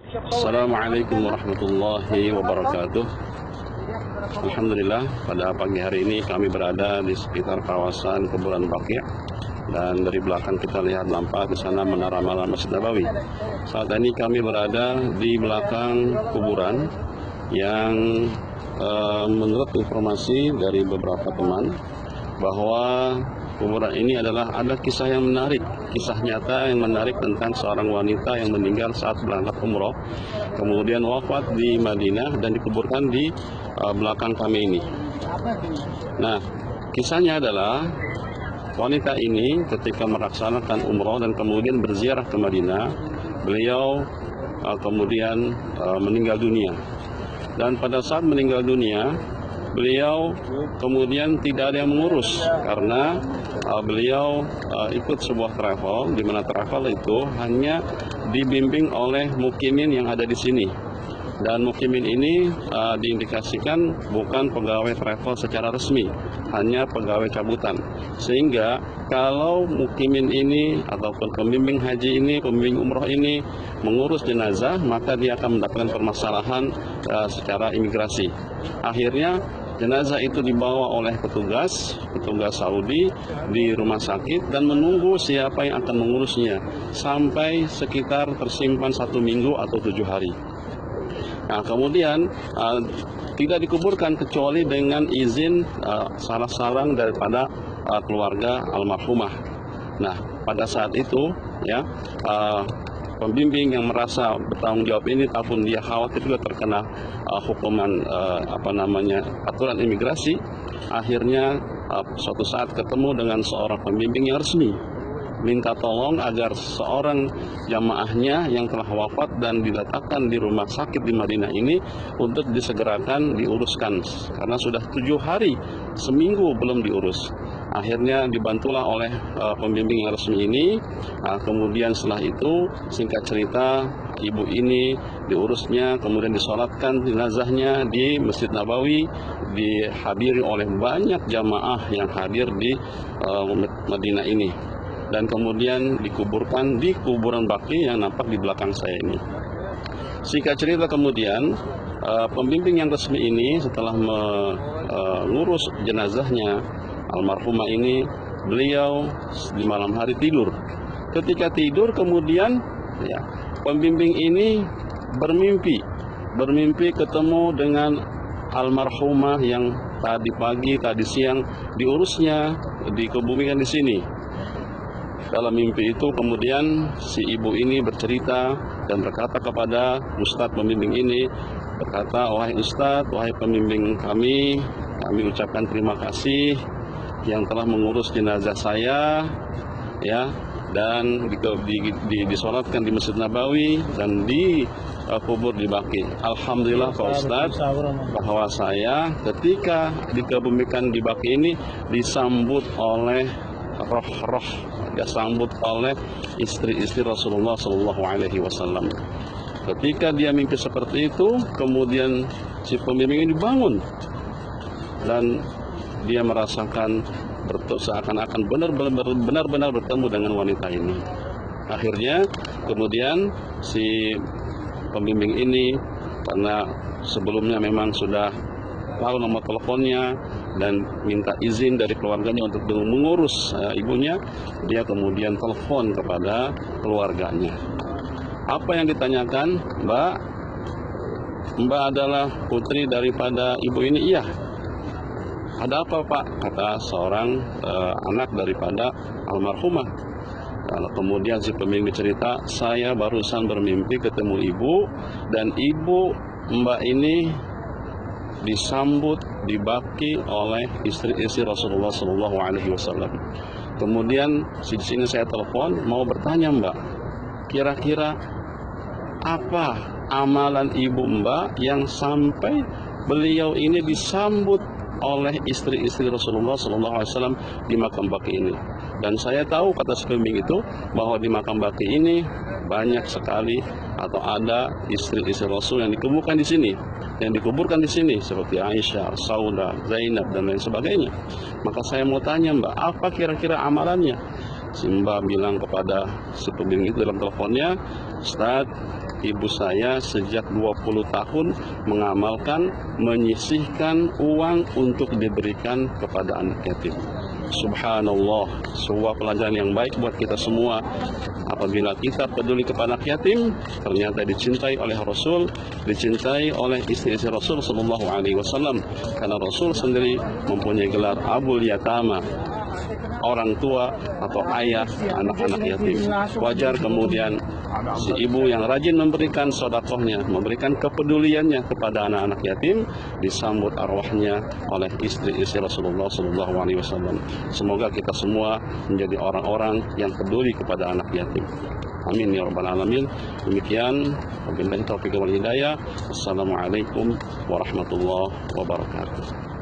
Assalamualaikum warahmatullahi wabarakatuh. Alhamdulillah, pada pagi hari ini kami berada di sekitar kawasan kuburan Baqi', dan dari belakang kita lihat nampak di sana menara malam Masjid Nabawi. Saat ini kami berada di belakang kuburan yang menurut informasi dari beberapa teman bahwa kuburan ini ada kisah yang menarik, kisah nyata yang menarik tentang seorang wanita yang meninggal saat berangkat umroh, kemudian wafat di Madinah dan dikuburkan di belakang kami ini. Nah, kisahnya adalah wanita ini ketika melaksanakan umroh dan kemudian berziarah ke Madinah, beliau kemudian meninggal dunia. Dan pada saat meninggal dunia, beliau kemudian tidak ada yang mengurus karena beliau ikut sebuah travel, di mana travel itu hanya dibimbing oleh mukimin yang ada di sini. Dan mukimin ini diindikasikan bukan pegawai travel secara resmi, hanya pegawai cabutan. Sehingga kalau mukimin ini ataupun pembimbing haji ini, pembimbing umroh ini mengurus jenazah, maka dia akan mendapatkan permasalahan secara imigrasi. Akhirnya jenazah itu dibawa oleh petugas Saudi di rumah sakit dan menunggu siapa yang akan mengurusnya sampai sekitar tersimpan 1 minggu atau 7 hari. Nah, kemudian tidak dikuburkan kecuali dengan izin salah seorang daripada keluarga almarhumah. Nah, pada saat itu ya pembimbing yang merasa bertanggung jawab ini, ataupun dia khawatir juga terkena hukuman aturan imigrasi, akhirnya suatu saat ketemu dengan seorang pembimbing yang resmi, minta tolong agar seorang jamaahnya yang telah wafat dan diletakkan di rumah sakit di Madinah ini untuk disegerakan diuruskan karena sudah 7 hari, seminggu belum diurus. Akhirnya dibantulah oleh pembimbing yang resmi ini. Kemudian setelah itu, singkat cerita, ibu ini diurusnya, kemudian disolatkan jenazahnya di Masjid Nabawi, dihadiri oleh banyak jamaah yang hadir di Madinah ini, dan kemudian dikuburkan di kuburan Baqi' yang nampak di belakang saya ini. Singkat cerita, kemudian pembimbing yang resmi ini setelah mengurus jenazahnya almarhumah ini, beliau di malam hari tidur. Ketika tidur, kemudian pembimbing ini bermimpi ketemu dengan almarhumah yang tadi pagi, tadi siang diurusnya, dikebumikan di sini. Dalam mimpi itu kemudian si ibu ini bercerita dan berkata kepada Ustadz pembimbing ini, berkata, "Wahai Ustadz, wahai pembimbing kami ucapkan terima kasih yang telah mengurus jenazah saya, ya, dan disolatkan di Masjid Nabawi dan dikubur di Baqi'. Alhamdulillah Pak Ustadz, bahwa saya ketika dikebumikan di Baqi' ini disambut oleh roh-roh, disambut oleh istri-istri Rasulullah SAW. Ketika dia mimpi seperti itu, kemudian si pembimbing ini bangun dan dia merasakan seakan-akan benar-benar bertemu dengan wanita ini. Akhirnya kemudian si pembimbing ini, karena sebelumnya memang sudah tahu nomor teleponnya dan minta izin dari keluarganya untuk mengurus ibunya, dia kemudian telepon kepada keluarganya. Apa yang ditanyakan? Mbak adalah putri daripada ibu ini? Iya. Ada apa, Pak? Kata seorang anak daripada almarhumah. Lalu kemudian si pembimbing cerita, saya barusan bermimpi ketemu ibu, dan ibu Mbak ini disambut di Baqi' oleh istri-istri Rasulullah SAW. Kemudian di sini saya telepon mau bertanya, Mbak, kira-kira apa amalan ibu Mbak yang sampai beliau ini disambut oleh istri-istri Rasulullah SAW di makam Baqi' ini. Dan saya tahu, kata si pembimbing itu, bahwa di makam Baqi' ini banyak sekali atau ada istri-istri Rasul yang dikuburkan di sini, seperti Aisyah, Saudah, Zainab dan lain sebagainya. Maka saya mau tanya, Mbak, apa kira-kira amalannya? Si Mbak bilang kepada si pembimbing itu dalam teleponnya, Ustadz, ibu saya sejak 20 tahun mengamalkan menyisihkan uang untuk diberikan kepada anak yatim. Subhanallah, sebuah pelajaran yang baik buat kita semua. Apabila kita peduli kepada anak yatim, ternyata dicintai oleh Rasul, dicintai oleh istri-istri Rasul Sallallahu Alaihi Wasallam. Karena Rasul sendiri mempunyai gelar Abul Yatama, orang tua atau ayah anak-anak yatim. Wajar kemudian si ibu yang rajin memberikan sodakohnya, memberikan kepeduliannya kepada anak-anak yatim, disambut arwahnya oleh istri-istri Rasulullah Sallallahu Alaihi Wasallam. Semoga kita semua menjadi orang-orang yang peduli kepada anak yatim. Amin ya rabbal alamin. Demikian, wabillahi taufiq wal hidayah. Assalamualaikum warahmatullahi wabarakatuh.